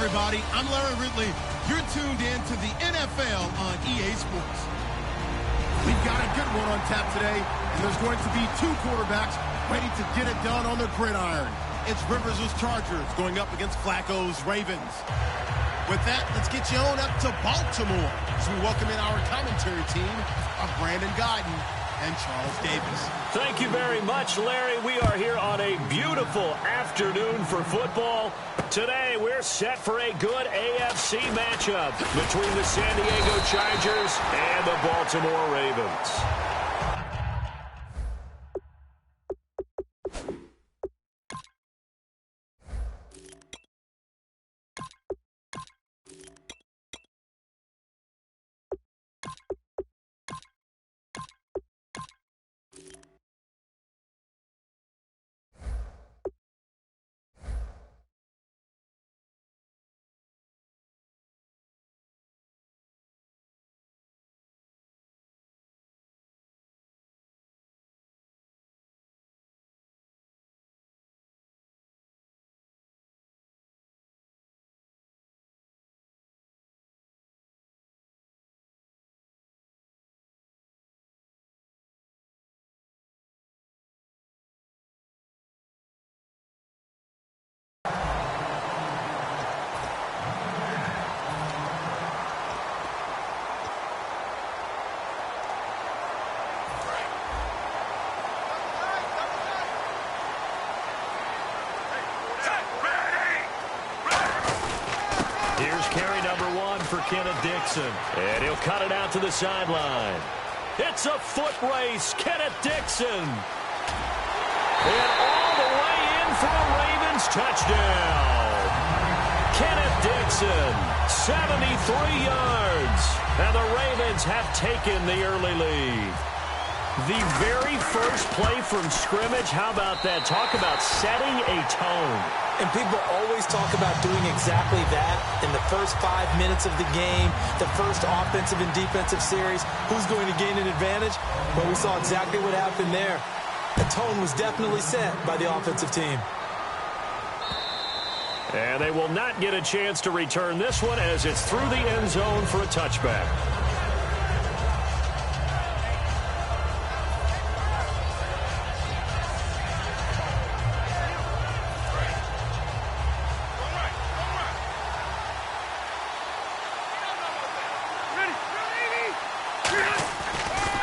everybody. I'm Larry Ridley. You're tuned in to the NFL on EA Sports. We've got a good one on tap today, and there's going to be two quarterbacks ready to get it done on the gridiron. It's Rivers' Chargers going up against Flacco's Ravens. With that, let's get you on up to Baltimore as we welcome in our commentary team of Brandon Guyton and Charles Davis. Thank you very much, Larry. We are here on a beautiful afternoon for football. Today, we're set for a good AFC matchup between the San Diego Chargers and the Baltimore Ravens. Carry number one for Kenneth Dixon. And he'll cut it out to the sideline. It's a foot race. Kenneth Dixon. And all the way in for a Ravens touchdown. Kenneth Dixon, 73 yards. And the Ravens have taken the early lead. The very first play from scrimmage, how about that? Talk about setting a tone. And people always talk about doing exactly that in the first 5 minutes of the game, the first offensive and defensive series. Who's going to gain an advantage? Well, we saw exactly what happened there. The tone was definitely set by the offensive team. And they will not get a chance to return this one as it's through the end zone for a touchback.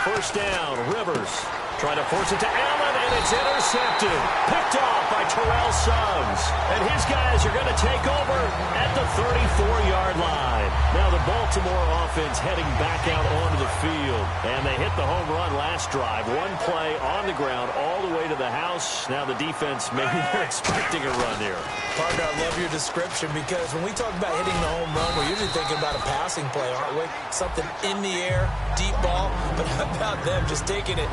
First down, Rivers trying to force it to Allen, and it's intercepted. Picked off by Terrell Suggs. And his guys are going to take over at the 34-yard line. Now the Baltimore offense heading back out onto the field. And they hit the home run last drive. One play on the ground all the way to the house. Now the defense, maybe they're expecting a run here. Partner, I love your description because when we talk about hitting the home run, we're usually thinking about a passing play, aren't we? Something in the air, deep ball. But how about them just taking it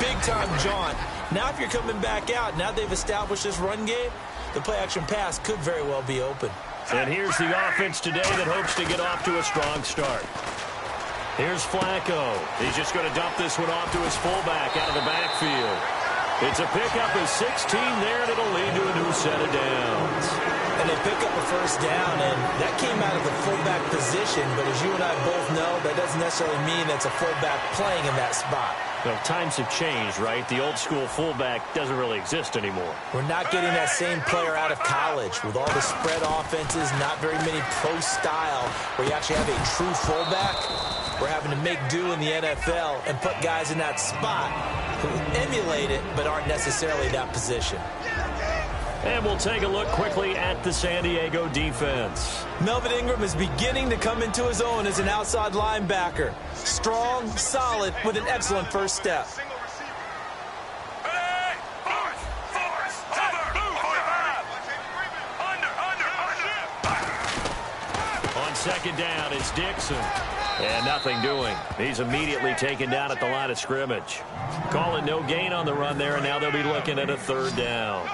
big-time jaunt? Now if you're coming back out, now they've established this run game, the play-action pass could very well be open. And here's the offense today that hopes to get off to a strong start. Here's Flacco. He's just going to dump this one off to his fullback out of the backfield. It's a pickup of 16 there, and it'll lead to a new set of downs. And they pick up a first down, and that came out of the fullback position. But as you and I both know, that doesn't necessarily mean that's a fullback playing in that spot. Well, times have changed, right? The old-school fullback doesn't really exist anymore. We're not getting that same player out of college. With all the spread offenses, not very many pro style, where you actually have a true fullback. We're having to make do in the NFL and put guys in that spot who emulate it but aren't necessarily that position. And we'll take a look quickly at the San Diego defense. Melvin Ingram is beginning to come into his own as an outside linebacker. Strong, solid, with an excellent first step. On second down, it's Dixon. And nothing doing. He's immediately taken down at the line of scrimmage. Calling no gain on the run there, and now they'll be looking at a third down.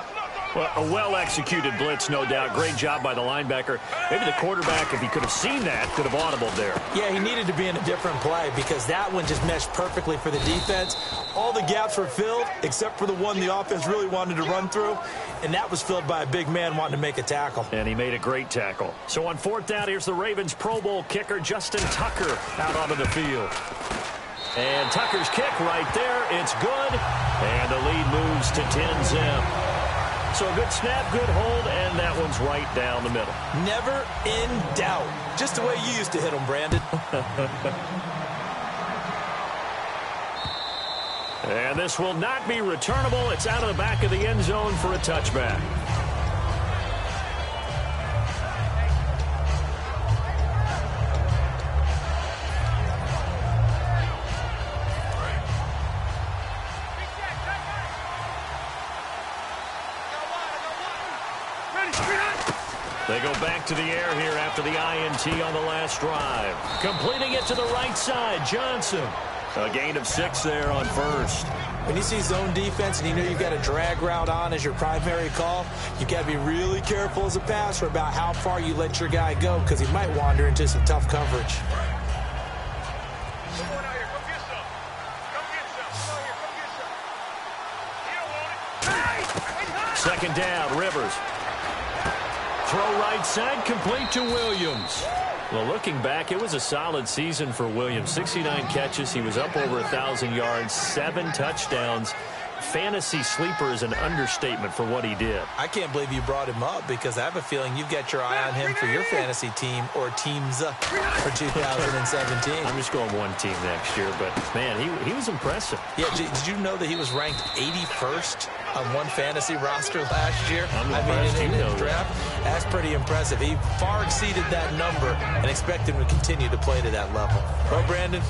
Well, a well-executed blitz, no doubt. Great job by the linebacker. Maybe the quarterback, if he could have seen that, could have audibled there. Yeah, he needed to be in a different play because that one just meshed perfectly for the defense. All the gaps were filled except for the one the offense really wanted to run through. and that was filled by a big man wanting to make a tackle. And he made a great tackle. So on 4th down, here's the Ravens Pro Bowl kicker, Justin Tucker, out onto the field. And Tucker's kick right there. It's good. And the lead moves to 10-zip. So a good snap, good hold, and that one's right down the middle. Never in doubt. Just the way you used to hit them, Brandon. And this will not be returnable. It's out of the back of the end zone for a touchback. They go back to the air here after the INT on the last drive. Completing it to the right side, Johnson. A gain of 6 there on first. When you see zone defense and you know you've got a drag route on as your primary call, you've got to be really careful as a passer about how far you let your guy go because he might wander into some tough coverage. Second down, Rivers. Throw right side, complete to Williams. Well, looking back, it was a solid season for Williams. 69 catches. He was up over 1,000 yards, 7 touchdowns. Fantasy sleeper is an understatement for what he did. I can't believe you brought him up because I have a feeling you've got your eye on him for your fantasy team or teams for 2017. I'm just going one team next year, but, man, he was impressive. Yeah, did you know that he was ranked 81st on one fantasy roster last year? In his draft? That's pretty impressive. He far exceeded that number and expect him to continue to play to that level. Well, Brandon,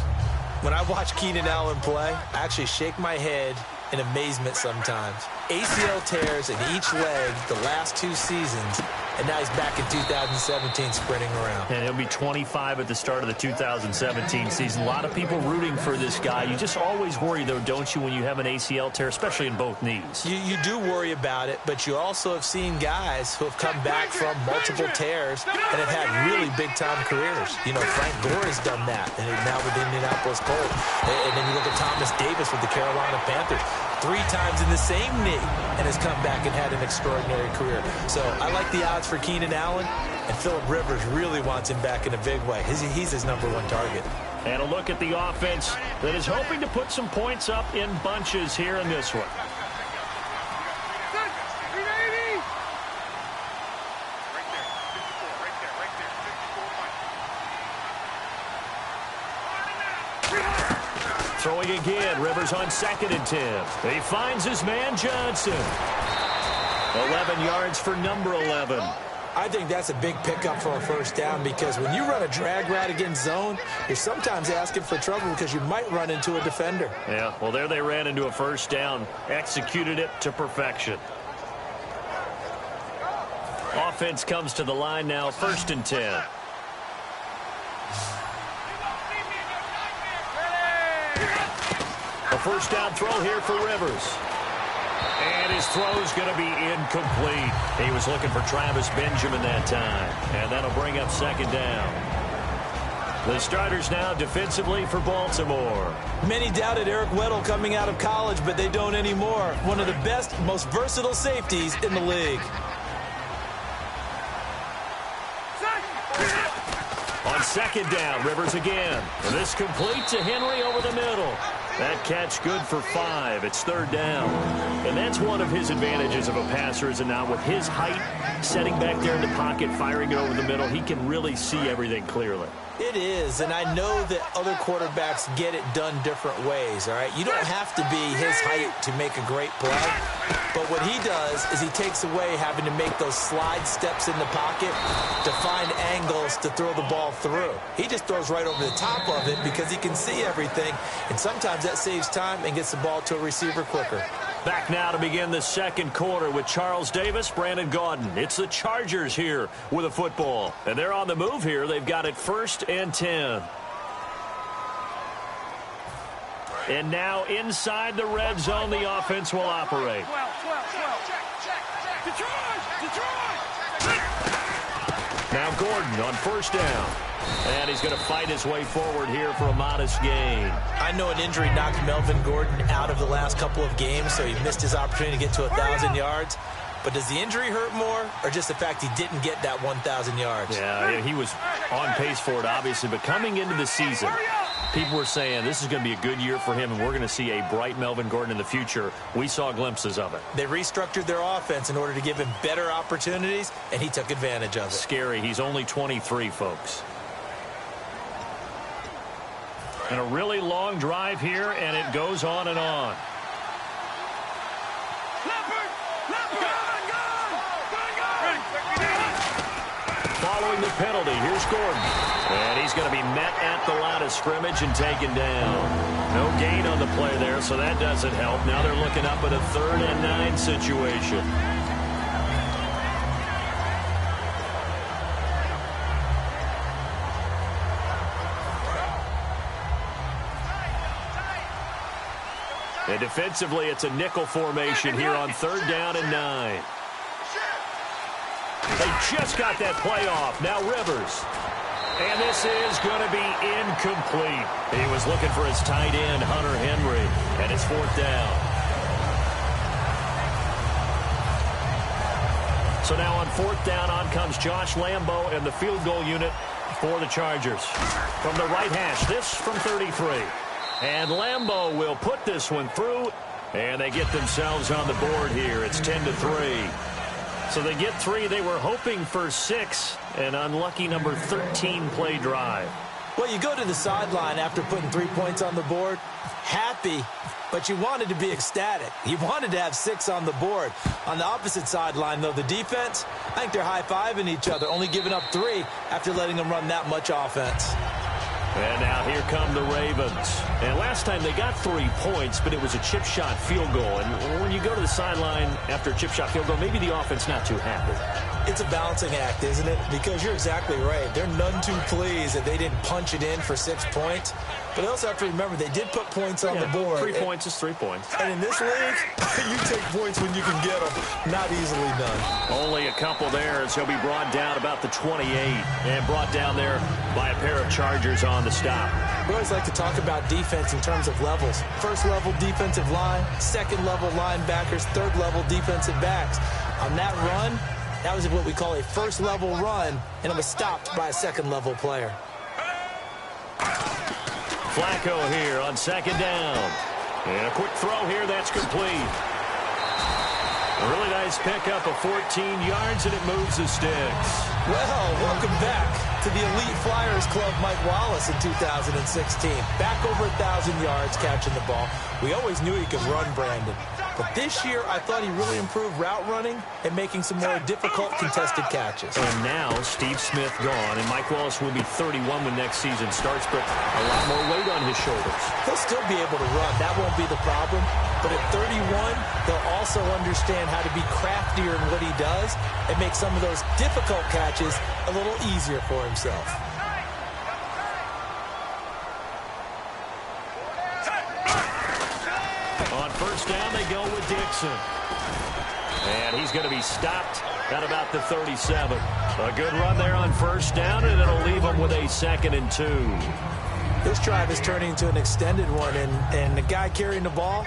when I watch Keenan Allen play, I actually shake my head in amazement sometimes. ACL tears in each leg the last 2 seasons, and now he's back in 2017 sprinting around. And he'll be 25 at the start of the 2017 season. A lot of people rooting for this guy. You just always worry, though, don't you, when you have an ACL tear, especially in both knees? You do worry about it, but you also have seen guys who have come back from multiple tears and have had really big-time careers. You know, Frank Gore has done that, and now with the Indianapolis Colts. And then you look at Thomas Davis with the Carolina Panthers. 3 times in the same knee and has come back and had an extraordinary career. So I like the odds for Keenan Allen, and Phillip Rivers really wants him back in a big way. He's his #1 target. And a look at the offense that is hoping to put some points up in bunches here in this one. Throwing again, Rivers on 2nd and 10. He finds his man, Johnson. 11 yards for number 11. I think that's a big pickup for a first down because when you run a drag route against zone, you're sometimes asking for trouble because you might run into a defender. Yeah, well, there they ran into a first down, executed it to perfection. Offense comes to the line now, 1st and 10. A first down throw here for Rivers. And his throw's going to be incomplete. He was looking for Travis Benjamin that time. And that'll bring up 2nd down. The starters now defensively for Baltimore. Many doubted Eric Weddle coming out of college, but they don't anymore. One of the best, most versatile safeties in the league. On 2nd down, Rivers again. And this complete to Henry over the middle. That catch good for 5. It's 3rd down. And that's one of his advantages of a passer, is now with his height, setting back there in the pocket, firing it over the middle, he can really see everything clearly. It is, and I know that other quarterbacks get it done different ways, all right? You don't have to be his height to make a great play, but what he does is he takes away having to make those slide steps in the pocket to find angles to throw the ball through. He just throws right over the top of it because he can see everything, and sometimes that saves time and gets the ball to a receiver quicker. Back now to begin the 2nd quarter with Charles Davis, Brandon Gaudin. It's the Chargers here with a football. And they're on the move here. They've got it 1st and 10. And now inside the red zone, the offense will operate. Now Gordon on 1st down. And he's going to fight his way forward here for a modest gain. I know an injury knocked Melvin Gordon out of the last couple of games, so he missed his opportunity to get to 1,000 yards. But does the injury hurt more or just the fact he didn't get that 1,000 yards? Yeah, he was on pace for it, obviously. But coming into the season, people were saying this is going to be a good year for him, and we're going to see a bright Melvin Gordon in the future. We saw glimpses of it. They restructured their offense in order to give him better opportunities, and he took advantage of it. Scary. He's only 23, folks. And a really long drive here, and it goes on and on. Following the penalty, here's Gordon. And he's going to be met at the line of scrimmage and taken down. No gain on the play there, so that doesn't help. Now they're looking up at a 3rd and 9 situation. And defensively, it's a nickel formation here on 3rd down and 9. They just got that play off. Now Rivers. And this is going to be incomplete. He was looking for his tight end, Hunter Henry, and it's 4th down. So now on 4th down, on comes Josh Lambo and the field goal unit for the Chargers. From the right hash, this from 33. And Lambo will put this one through, and they get themselves on the board here. It's 10-3. So they get 3. They were hoping for 6. An unlucky number 13 play drive. Well, you go to the sideline after putting 3 points on the board, happy, but you wanted to be ecstatic. You wanted to have 6 on the board. On the opposite sideline, though, the defense, I think they're high-fiving each other, only giving up 3 after letting them run that much offense. And now here come the Ravens. And last time they got 3 points, but it was a chip shot field goal. And when you go to the sideline after a chip shot field goal, maybe the offense not too happy. It's a balancing act, isn't it? Because you're exactly right. They're none too pleased that they didn't punch it in for 6 points. But they also have to remember they did put points on the board. 3 points is 3 points. And in this league, you take points when you can get them. Not easily done. Only a couple there as he'll be brought down about the 28. And brought down there by a pair of Chargers on the stop. We always like to talk about defense in terms of levels. 1st level defensive line, 2nd level linebackers, 3rd level defensive backs. On that run, that was what we call a 1st level run, and it was stopped by a 2nd level player. Flacco here on 2nd down. And a quick throw here, that's complete. A really nice pickup of 14 yards, and it moves the sticks. Well, welcome back to the Elite Flyers Club, Mike Wallace, in 2016. Back over 1,000 yards catching the ball. We always knew he could run, Brandon. But this year, I thought he really improved route running and making some more difficult contested catches. And now, Steve Smith gone, and Mike Wallace will be 31 when next season starts, but a lot more weight on his shoulders. He'll still be able to run. That won't be the problem. But at 31, they'll also understand how to be craftier in what he does and make some of those difficult catches a little easier for himself. On 1st down, they go with Dixon. And he's going to be stopped at about the 37. A good run there on 1st down, and it'll leave him with a 2nd and 2. This drive is turning into an extended one, and the guy carrying the ball,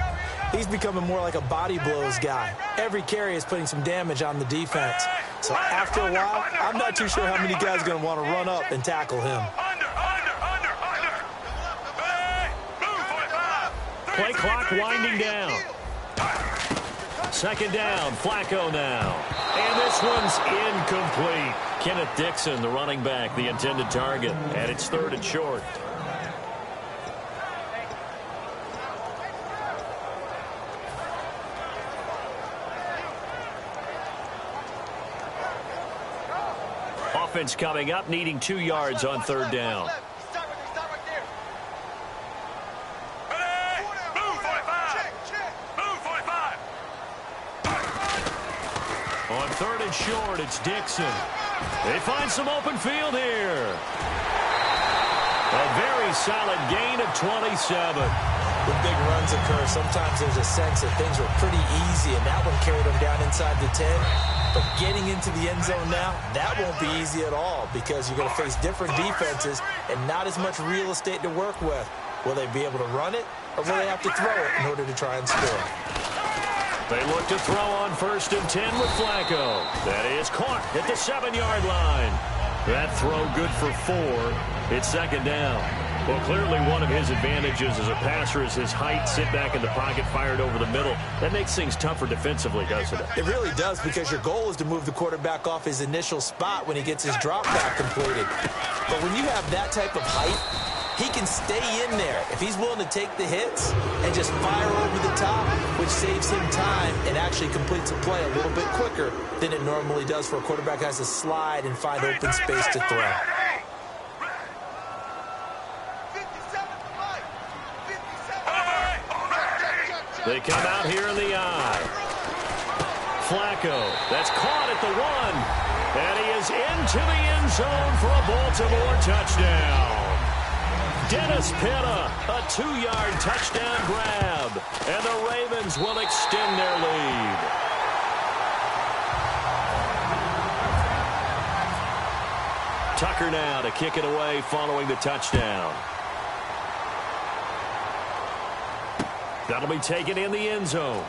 he's becoming more like a body blows guy. Every carry is putting some damage on the defense. So after a while, I'm not too sure how many guys are going to want to run up and tackle him. Play clock winding down. 2nd down, Flacco now. And this one's incomplete. Kenneth Dixon, the running back, the intended target. And it's 3rd and short. Offense coming up, needing 2 yards on 3rd down. On 3rd and short, it's Dixon. They find some open field here. A very solid gain of 27. When big runs occur, sometimes there's a sense that things were pretty easy, and that one carried them down inside the 10. But getting into the end zone now, that won't be easy at all because you're going to face different defenses and not as much real estate to work with. Will they be able to run it, or will they have to throw it in order to try and score? They look to throw on 1st and 10 with Flacco. That is caught at the 7-yard line. That throw good for 4. It's 2nd down. Well, clearly one of his advantages as a passer is his height. Sit back in the pocket, fired over the middle. That makes things tougher defensively, doesn't it? It really does, because your goal is to move the quarterback off his initial spot when he gets his drop back completed. But when you have that type of height, he can stay in there if he's willing to take the hits and just fire over the top, which saves him time and actually completes a play a little bit quicker than it normally does for a quarterback who has to slide and find open space to throw. They come out here in the eye. Flacco, that's caught at the 1. And he is into the end zone for a Baltimore touchdown. Dennis Pitta, a 2-yard touchdown grab. And the Ravens will extend their lead. Tucker now to kick it away following the touchdown. That'll be taken in the end zone.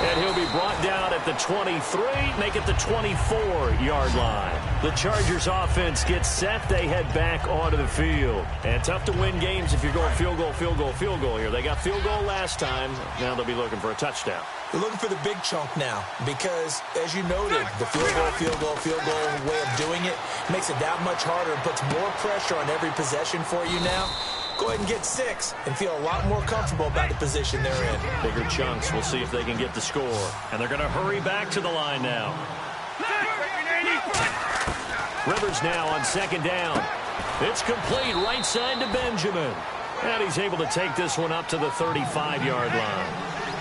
And he'll be brought down at the 23, make it the 24-yard line. The Chargers offense gets set. They head back onto the field. And tough to win games if you're going field goal, field goal, field goal here. They got field goal last time. Now they'll be looking for a touchdown. They're looking for the big chunk now because, as you noted, the field goal way of doing it makes it that much harder and puts more pressure on every possession for you now. Go ahead and get 6 and feel a lot more comfortable about the position they're in. Bigger chunks. We'll see if they can get the score. And they're going to hurry back to the line now. Rivers now on 2nd down. It's complete right side to Benjamin. And he's able to take this one up to the 35-yard line.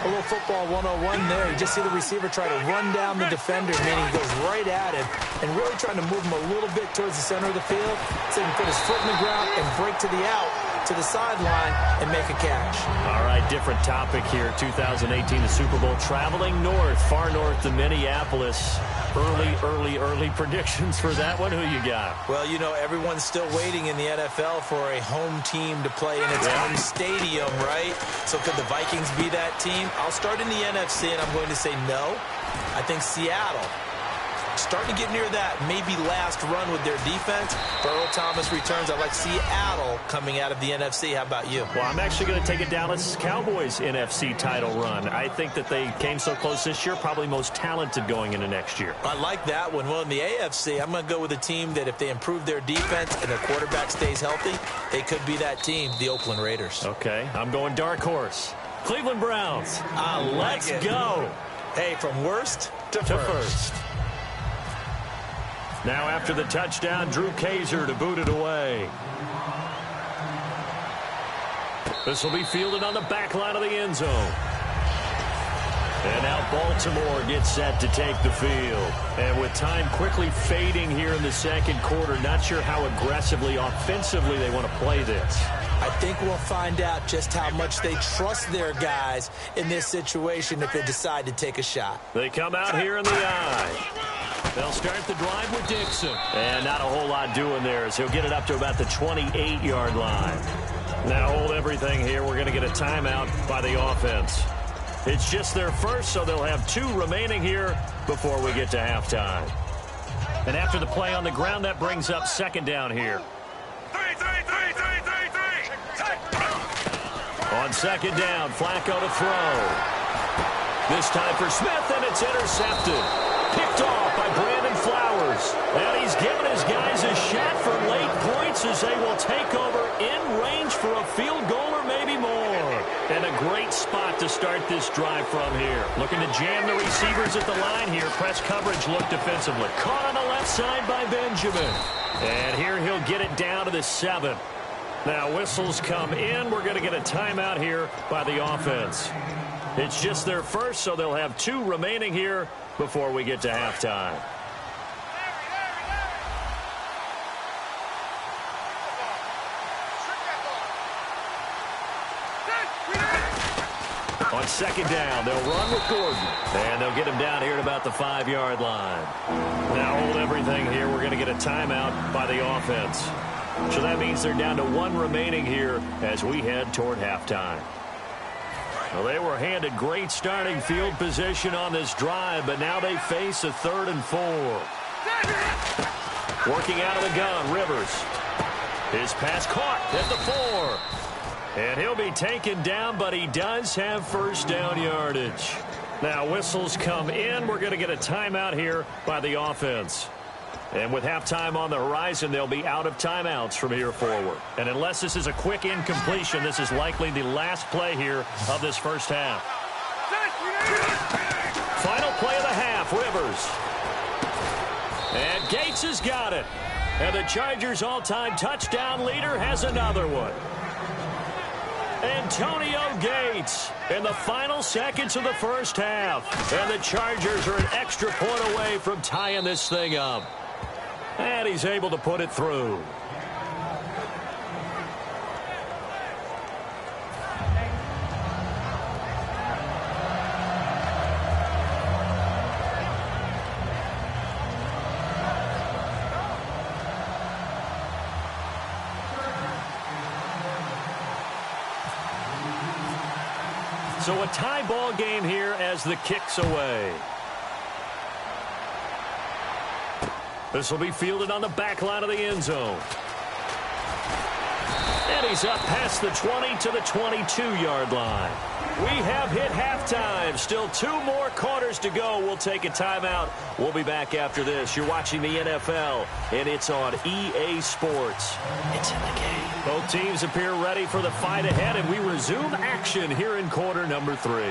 A little football 101 there. You just see the receiver try to run down the defender, meaning he goes right at him and really trying to move him a little bit towards the center of the field so he can put his foot in the ground and break to the out, to the sideline, and make a catch. All right, different topic here. 2018, the Super Bowl, traveling north, far north to Minneapolis. Early predictions for that one. Who you got? Well, you know, everyone's still waiting in the NFL for a home team to play in its home stadium, right? So could the Vikings be that team? I'll start in the NFC, and I'm going to say no. I think Seattle, starting to get near that maybe last run with their defense. Earl Thomas returns. I like Seattle coming out of the NFC. How about you? Well, I'm actually going to take a Dallas Cowboys NFC title run. I think that they came so close this year, probably most talented going into next year. I like that one. Well, in the AFC, I'm going to go with a team that if they improve their defense and their quarterback stays healthy, they could be that team, the Oakland Raiders. Okay, I'm going dark horse. Cleveland Browns. Let's go. Hey, from worst to first. Now after the touchdown, Drew Kaiser to boot it away. This will be fielded on the back line of the end zone. And now Baltimore gets set to take the field. And with time quickly fading here in the second quarter, not sure how aggressively, offensively they want to play this. I think we'll find out just how much they trust their guys in this situation if they decide to take a shot. They come out here in the eye. They'll start the drive with Dixon. And not a whole lot doing there as he'll get it up to about the 28-yard line. Now hold everything here. We're going to get a timeout by the offense. It's just their first, so they'll have 2 remaining here before we get to halftime. And after the play on the ground, that brings up 2nd down here. On 2nd down, Flacco to throw. This time for Smith, and it's intercepted. Picked off by Brandon Flowers. And he's given his guys a shot for late points as they will take over in range for a field goal or maybe more. And a great spot to start this drive from here. Looking to jam the receivers at the line here. Press coverage look defensively. Caught on the left side by Benjamin. And here he'll get it down to the 7. Now whistles come in. We're going to get a timeout here by the offense. It's just their first, so they'll have 2 remaining here before we get to halftime. On 2nd down, they'll run with Gordon. And they'll get him down here at about the 5-yard line. Now hold everything here. We're going to get a timeout by the offense. So that means they're down to 1 remaining here as we head toward halftime. Well, they were handed great starting field position on this drive, but now they face a 3rd and 4. Working out of the gun, Rivers. His pass caught at the 4. And he'll be taken down, but he does have first down yardage. Now whistles come in. We're going to get a timeout here by the offense. And with halftime on the horizon, they'll be out of timeouts from here forward. And unless this is a quick incompletion, this is likely the last play here of this first half. Final play of the half, Rivers. And Gates has got it. And the Chargers' all-time touchdown leader has another one. Antonio Gates in the final seconds of the first half. And the Chargers are an extra point away from tying this thing up. And he's able to put it through. So a tie ball game here as the kick's away. This will be fielded on the back line of the end zone. And he's up past the 20 to the 22-yard line. We have hit halftime. Still 2 more quarters to go. We'll take a timeout. We'll be back after this. You're watching the NFL, and it's on EA Sports. It's in the game. Both teams appear ready for the fight ahead, and we resume action here in quarter number 3.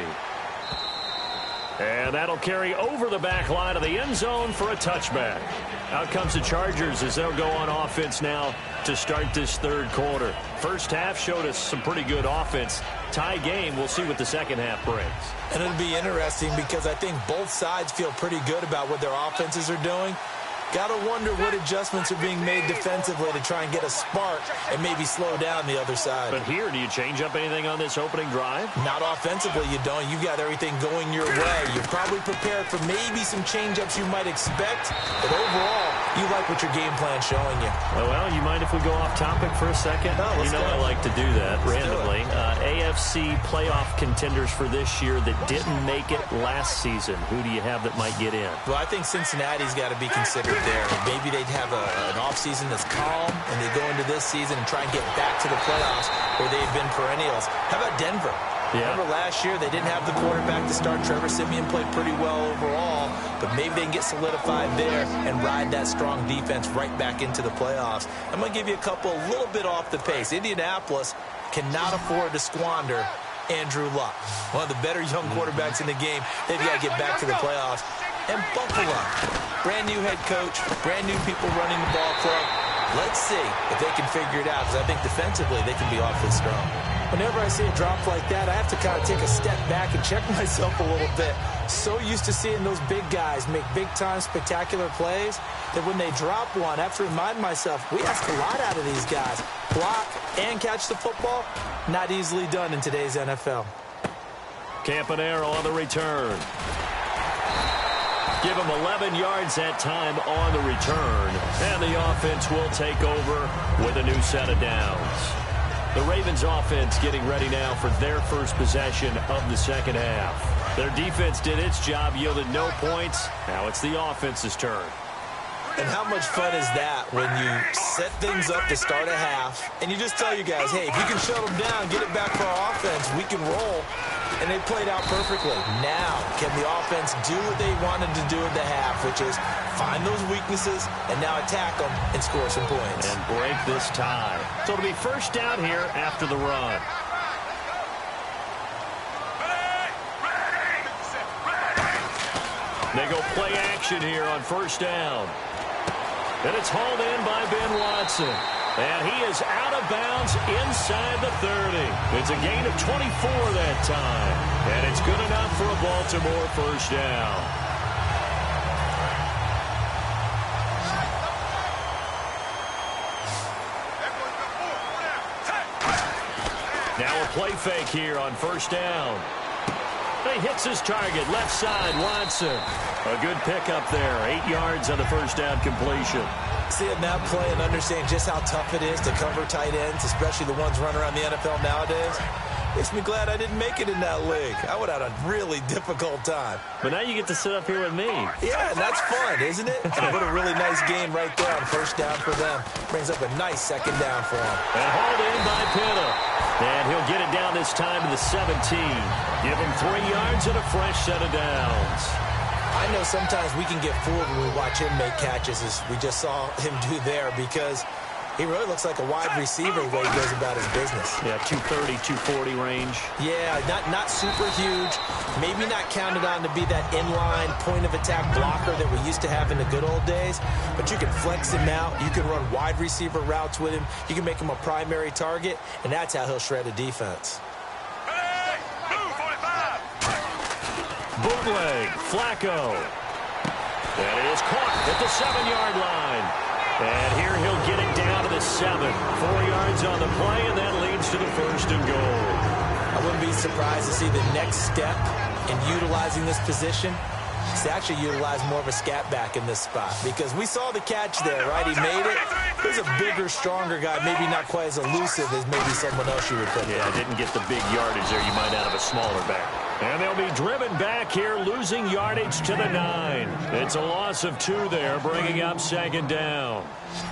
And that'll carry over the back line of the end zone for a touchback. Out comes the Chargers as they'll go on offense now to start this 3rd quarter. First half showed us some pretty good offense. Tie game, we'll see what the second half brings. And it'll be interesting because I think both sides feel pretty good about what their offenses are doing. Got to wonder what adjustments are being made defensively to try and get a spark and maybe slow down the other side. But here, do you change up anything on this opening drive? Not offensively, you don't. You've got everything going your way. You're probably prepared for maybe some change-ups you might expect, but overall, you like what your game plan's showing you. Well, you mind if we go off topic for a second? No, let's go. I like to do that randomly. AFC playoff contenders for this year that didn't make it last season. Who do you have that might get in? Well, I think Cincinnati's got to be considered there. Maybe they'd have an offseason that's calm, and they go into this season and try and get back to the playoffs where they've been perennials. How about Denver? Yeah. Remember last year, they didn't have the quarterback to start. Trevor Siemian played pretty well overall, but maybe they can get solidified there and ride that strong defense right back into the playoffs. I'm going to give you a couple a little bit off the pace. Indianapolis cannot afford to squander Andrew Luck, one of the better young quarterbacks in the game. They've got to get back to the playoffs. And Buffalo, brand new head coach, brand new people running the ball club. Let's see if they can figure it out, because I think defensively they can be awfully strong. Whenever I see a drop like that, I have to kind of take a step back and check myself a little bit. So used to seeing those big guys make big-time spectacular plays that when they drop one, I have to remind myself, we ask a lot out of these guys. Block and catch the football, not easily done in today's NFL. Campanaro on the return. Give him 11 yards that time on the return. And the offense will take over with a new set of downs. The Ravens offense getting ready now for their first possession of the second half. Their defense did its job, yielded no points. Now it's the offense's turn. And how much fun is that when you set things up to start a half and you just tell you guys, hey, if you can shut them down, get it back for our offense, we can roll. And they played out perfectly. Now, can the offense do what they wanted to do at the half, which is find those weaknesses and now attack them and score some points. And break this tie. So it'll be first down here after the run. They go play action here on first down. And it's hauled in by Ben Watson. And he is out of bounds inside the 30. It's a gain of 24 that time. And it's good enough for a Baltimore first down. Now a play fake here on first down. He hits his target, left side, Watson. A good pickup there, 8 yards on the first down completion. Seeing that play and understand just how tough it is to cover tight ends, especially the ones running around the NFL nowadays. Makes me glad I didn't make it in that league. I would have had a really difficult time. But now you get to sit up here with me. Yeah, and that's fun, isn't it? And what a really nice game right there on first down for them. Brings up a nice second down for them. And hauled in by Pitta. And he'll get it down this time to the 17. Give him 3 yards and a fresh set of downs. I know sometimes we can get fooled when we watch him make catches, as we just saw him do there, because he really looks like a wide receiver the way he goes about his business. Yeah, 230, 240 range. Yeah, not super huge. Maybe not counted on to be that inline point-of-attack blocker that we used to have in the good old days. But you can flex him out. You can run wide receiver routes with him. You can make him a primary target, and that's how he'll shred a defense. Bootleg, Flacco. That is caught at the 7-yard line. And here he'll get it down to the 7. 4 yards on the play, and that leads to the 1st and goal. I wouldn't be surprised to see the next step in utilizing this position is to actually utilize more of a scat back in this spot, because we saw the catch there, right? He made it. There's a bigger, stronger guy, maybe not quite as elusive as maybe someone else you would put there. Yeah, didn't get the big yardage there you might out of a smaller back. And they'll be driven back here, losing yardage to the 9. It's a loss of 2 there, bringing up 2nd down.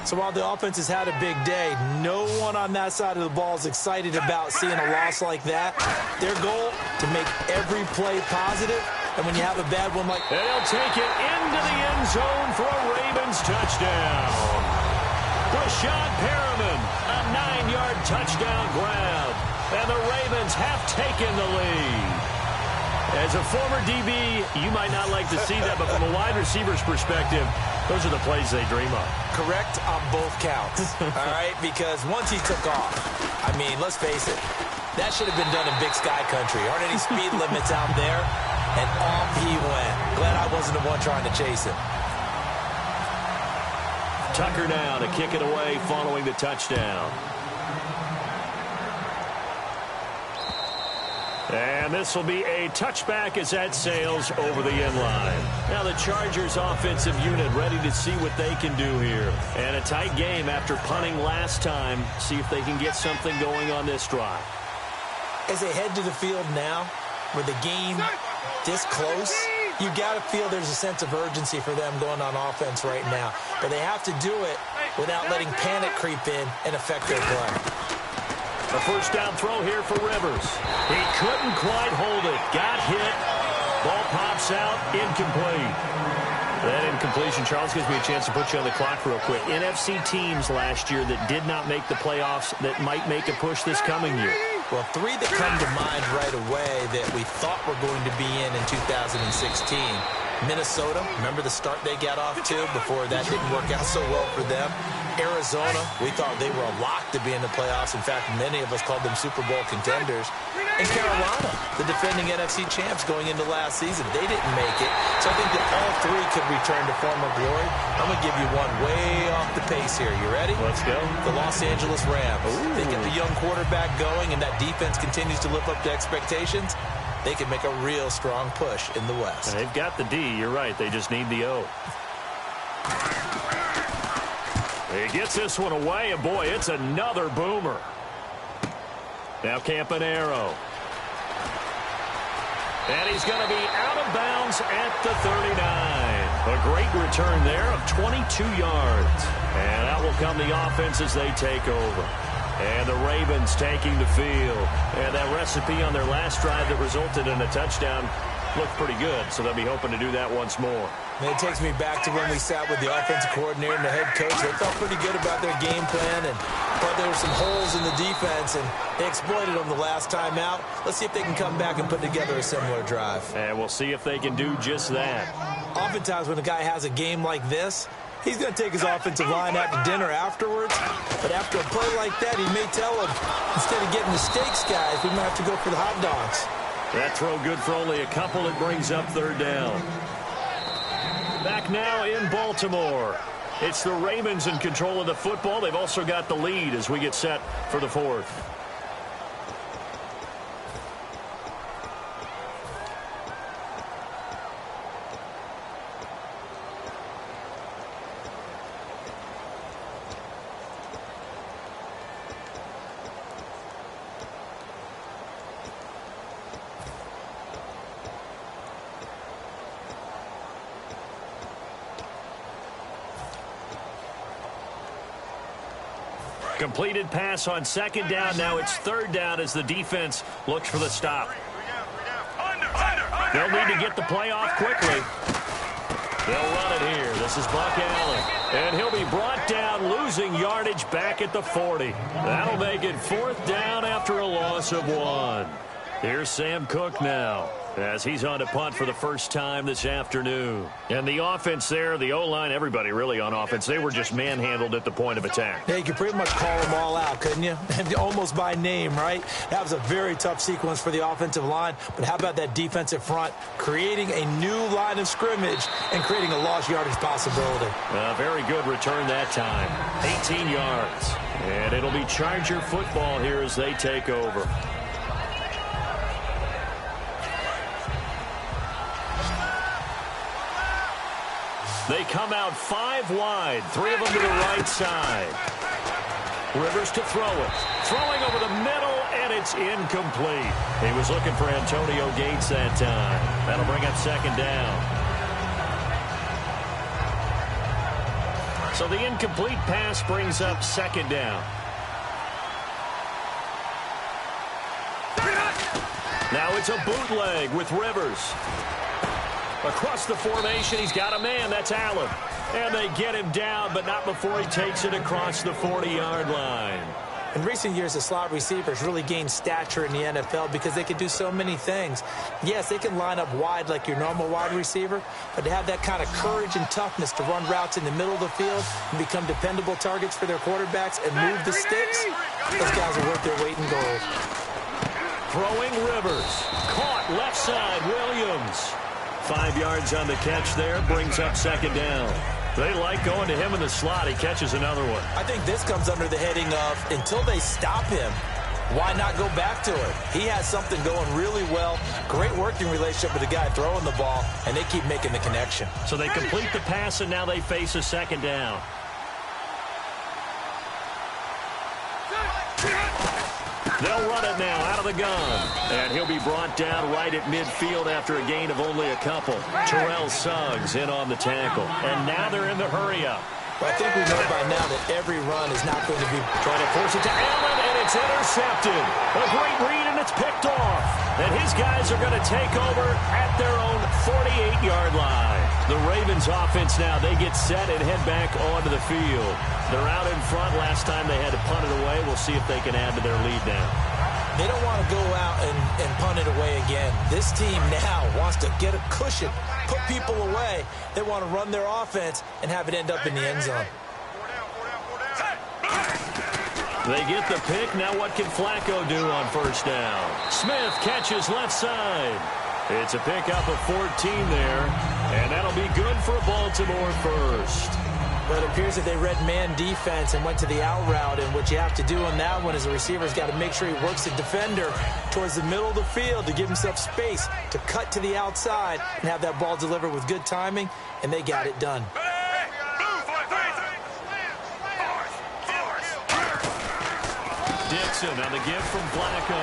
So while the offense has had a big day, no one on that side of the ball is excited about seeing a loss like that. Their goal, to make every play positive, and when you have a bad one like... And he'll take it into the end zone for a Ravens touchdown. Rashad Perriman, a 9-yard touchdown grab. And the Ravens have taken the lead. As a former DB, you might not like to see that, but from a wide receiver's perspective, those are the plays they dream of. Correct on both counts, all right? Because once he took off, I mean, let's face it, that should have been done in Big Sky Country. Aren't any speed limits out there? And off he went. Glad I wasn't the one trying to chase him. Tucker now to kick it away following the touchdown. And this will be a touchback as that sails over the end line. Now the Chargers offensive unit ready to see what they can do here. And a tight game after punting last time. See if they can get something going on this drive. As they head to the field now, with the game this close, you got to feel there's a sense of urgency for them going on offense right now. But they have to do it without letting panic creep in and affect their play. A first down throw here for Rivers. He couldn't quite hold it. Got hit. Ball pops out. Incomplete. That incompletion, Charles, gives me a chance to put you on the clock real quick. NFC teams last year that did not make the playoffs that might make a push this coming year. Well, 3 that come to mind right away that we thought were going to be in 2016. Minnesota, remember the start they got off to before that didn't work out so well for them. Arizona, we thought they were a lock to be in the playoffs. In fact, many of us called them Super Bowl contenders. And Carolina, the defending NFC champs going into last season, they didn't make it. So I think that all 3 could return to former glory. I'm going to give you one way off the pace here. You ready? Let's go. The Los Angeles Rams. They get the young quarterback going, and that defense continues to live up to expectations. They can make a real strong push in the West. They've got the D. You're right. They just need the O. He gets this one away, and boy, it's another boomer. Now Campanaro. And he's going to be out of bounds at the 39. A great return there of 22 yards. And out will come the offense as they take over. And the Ravens taking the field. And that recipe on their last drive that resulted in a touchdown looked pretty good, so they'll be hoping to do that once more. And it takes me back to when we sat with the offensive coordinator and the head coach. They felt pretty good about their game plan and thought there were some holes in the defense, and they exploited them the last time out. Let's see if they can come back and put together a similar drive. And we'll see if they can do just that. Oftentimes when a guy has a game like this, he's going to take his offensive line out to dinner afterwards. But after a play like that, he may tell him, instead of getting the steaks, guys, we might have to go for the hot dogs. That throw good for only a couple. It brings up 3rd down. Back now in Baltimore. It's the Ravens in control of the football. They've also got the lead as we get set for the 4th. Completed pass on second down. Now it's third down as the defense looks for the stop. They'll need to get the play off quickly. They'll run it here. This is Buck Allen. And he'll be brought down, losing yardage back at the 40. That'll make it fourth down after a loss of 1. Here's Sam Cook now, as he's on to punt for the first time this afternoon. And the offense there, the O-line, everybody really on offense, they were just manhandled at the point of attack. Yeah, you could pretty much call them all out, couldn't you? Almost by name, right? That was a very tough sequence for the offensive line. But how about that defensive front creating a new line of scrimmage and creating a lost yardage possibility? A very good return that time. 18 yards. And it'll be Charger football here as they take over. They come out 5 wide, 3 of them to the right side. Rivers to throw it. Throwing over the middle, and it's incomplete. He was looking for Antonio Gates that time. That'll bring up second down. So the incomplete pass brings up second down. Now it's a bootleg with Rivers. Across the formation, he's got a man. That's Allen. And they get him down, but not before he takes it across the 40-yard line. In recent years, the slot receivers really gained stature in the NFL because they can do so many things. Yes, they can line up wide like your normal wide receiver, but to have that kind of courage and toughness to run routes in the middle of the field and become dependable targets for their quarterbacks and move the sticks, those guys are worth their weight in gold. Throwing Rivers. Caught left side, Williams. 5 yards on the catch there, brings up second down. They like going to him in the slot. He catches another one. I think this comes under the heading of until they stop him, why not go back to it? He has something going really well. Great working relationship with the guy throwing the ball, and they keep making the connection. So they complete the pass, and now they face a second down. They'll run it now out of the gun. And he'll be brought down right at midfield after a gain of only a couple. Terrell Suggs in on the tackle. And now they're in the hurry-up. Well, I think we know by now that every run is not going to be... Trying to force it to Allen, and it's intercepted. A great read, and it's picked off. And his guys are going to take over at their own 48-yard line. The Ravens offense now, they get set and head back onto the field. They're out in front. Last time they had to punt it away. We'll see if they can add to their lead now. They don't want to go out and punt it away again. This team now wants to get a cushion, put people away. They want to run their offense and have it end up in the end zone. They get the pick. Now what can Flacco do on first down? Smith catches left side. It's a pickup of 14 there, and that'll be good for a Baltimore first. But it appears that they read man defense and went to the out route, and what you have to do on that one is the receiver's got to make sure he works the defender towards the middle of the field to give himself space to cut to the outside and have that ball delivered with good timing, and they got it done. Dixon on the give from Flacco.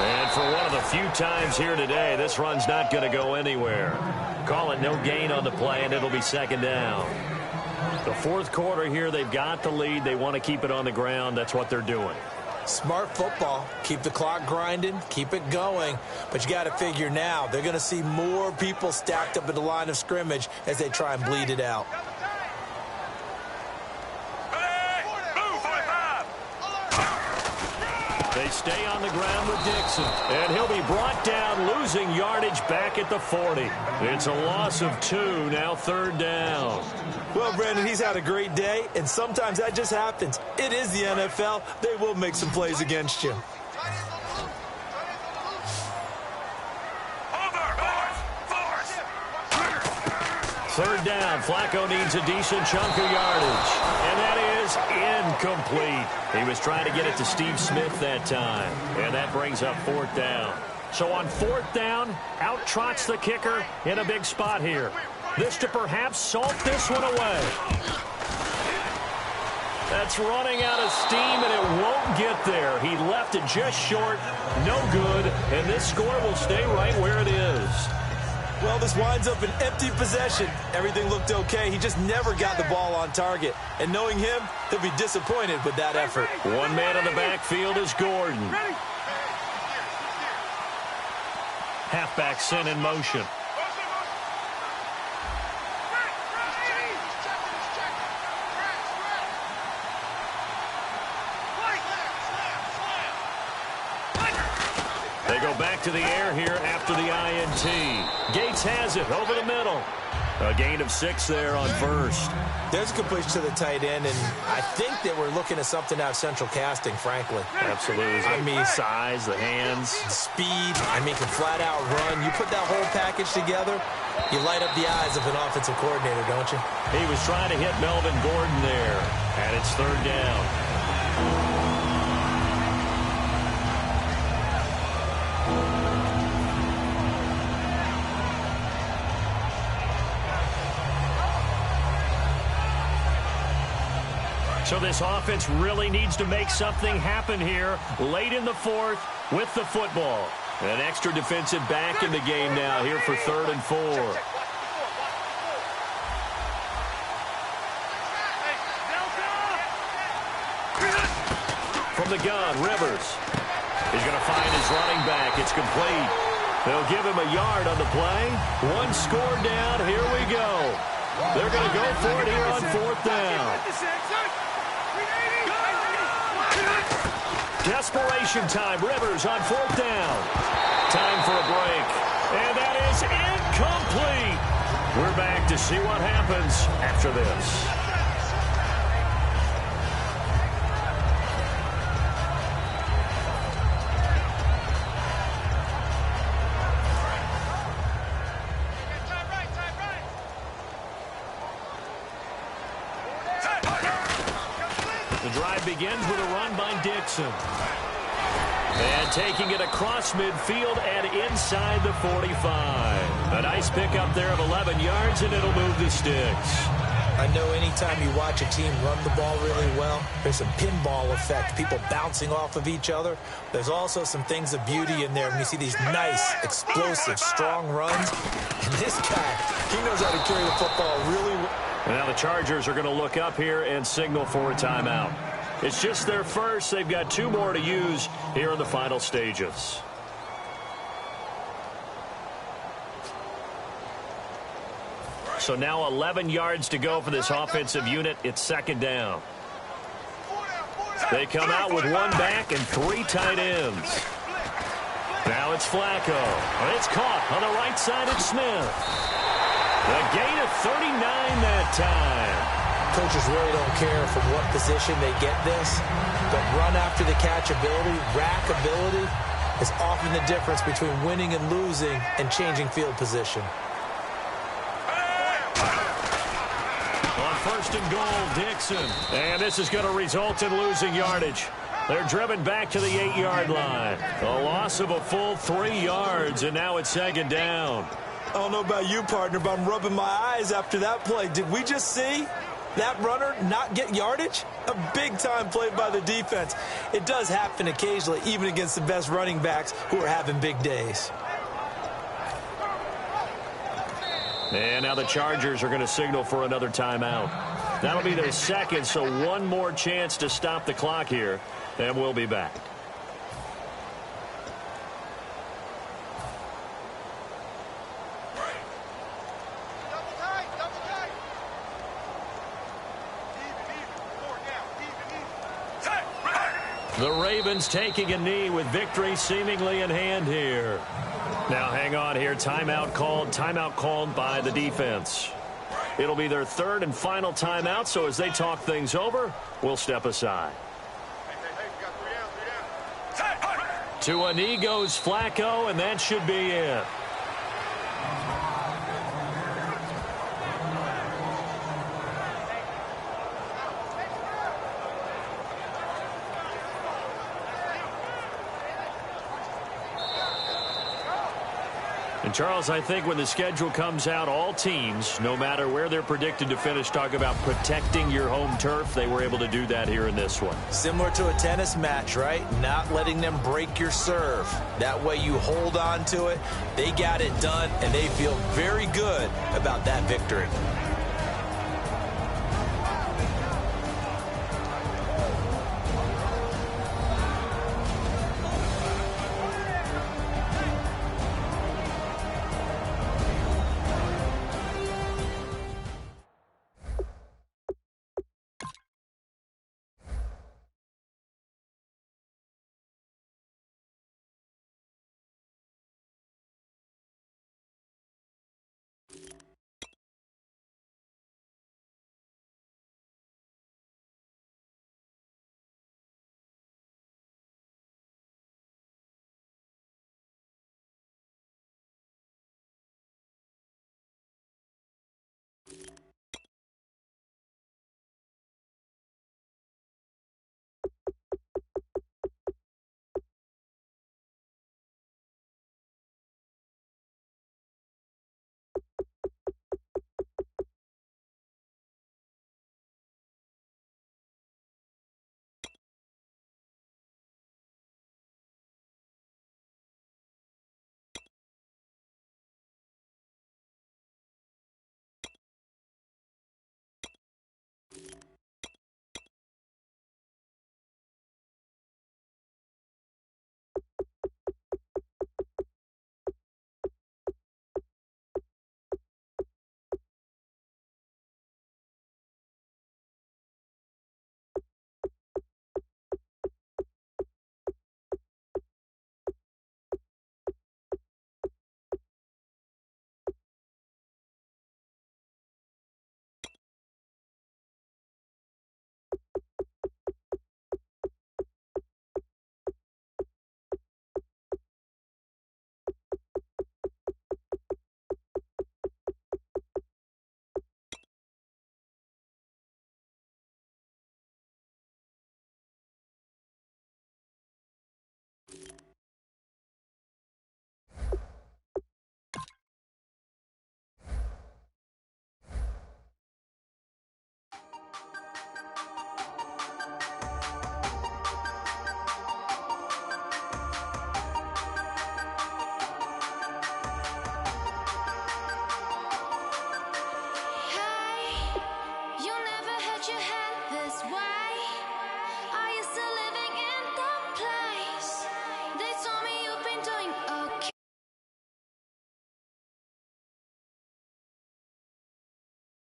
And for one of the few times here today, this run's not going to go anywhere. Call it no gain on the play, and it'll be second down. The fourth quarter here, they've got the lead. They want to keep it on the ground. That's what they're doing. Smart football. Keep the clock grinding. Keep it going. But you got to figure now, they're going to see more people stacked up at the line of scrimmage as they try and bleed it out. They stay on the ground with Dixon. And he'll be brought down, losing yardage back at the 40. It's a loss of 2, now third down. Well, Brandon, he's had a great day, and sometimes that just happens. It is the NFL. They will make some plays against you. Third down. Flacco needs a decent chunk of yardage. And that is incomplete. He was trying to get it to Steve Smith that time. And that brings up fourth down. So on fourth down, out trots the kicker in a big spot here. This to perhaps salt this one away. That's running out of steam, and it won't get there. He left it just short. No good. And this score will stay right where it is. Well, this winds up an empty possession. Everything looked okay. He just never got the ball on target. And knowing him, he'll be disappointed with that effort. One man in the backfield is Gordon. Halfback sent in motion. They go back to the air here after the INT. Gates has it over the middle. A gain of 6 there on first. There's a completion to the tight end, and I think that we're looking at something out of central casting, frankly. Absolutely. I mean, size, the hands. Speed, can flat out run. You put that whole package together, you light up the eyes of an offensive coordinator, don't you? He was trying to hit Melvin Gordon there, and it's third down. So this offense really needs to make something happen here late in the fourth with the football. An extra defensive back in the game now here for 3rd and 4. From the gun, Rivers. He's going to find his running back. It's complete. They'll give him a yard on the play. 1 score down. Here we go. They're going to go for it here on 4th down. Desperation time. Rivers on 4th down. Time for a break. And that is incomplete. We're back to see what happens after this. The drive begins with a run by Dixon. And taking it across midfield and inside the 45. A nice pickup there of 11 yards, and it'll move the sticks. I know anytime you watch a team run the ball really well, there's some pinball effect, people bouncing off of each other. There's also some things of beauty in there when you see these nice, explosive, strong runs. And this guy, he knows how to carry the football really well. And now the Chargers are going to look up here and signal for a timeout. It's just their first. They've got 2 more to use here in the final stages. So now 11 yards to go for this offensive unit. It's 2nd down. They come out with 1 back and 3 tight ends. Now it's Flacco. It's caught on the right side of Smith. A gain of 39 that time. Coaches really don't care from what position they get this, but run after the catch ability, rack ability is often the difference between winning and losing and changing field position. On 1st and goal, Dixon. And this is going to result in losing yardage. They're driven back to the 8-yard line. A loss of a full 3 yards, and now it's 2nd down. I don't know about you, partner, but I'm rubbing my eyes after that play. Did we just see that runner not get yardage? A big-time play by the defense. It does happen occasionally, even against the best running backs who are having big days. And now the Chargers are going to signal for another timeout. That'll be their 2nd, so 1 more chance to stop the clock here, and we'll be back. The Ravens taking a knee with victory seemingly in hand here. Now hang on here. Timeout called by the defense. It'll be their 3rd and final timeout, so as they talk things over, we'll step aside. To a knee goes Flacco, and that should be it. And, Charles, I think when the schedule comes out, all teams, no matter where they're predicted to finish, talk about protecting your home turf. They were able to do that here in this one. Similar to a tennis match, right? Not letting them break your serve. That way you hold on to it. They got it done, and they feel very good about that victory. Hey, you never had your head this way.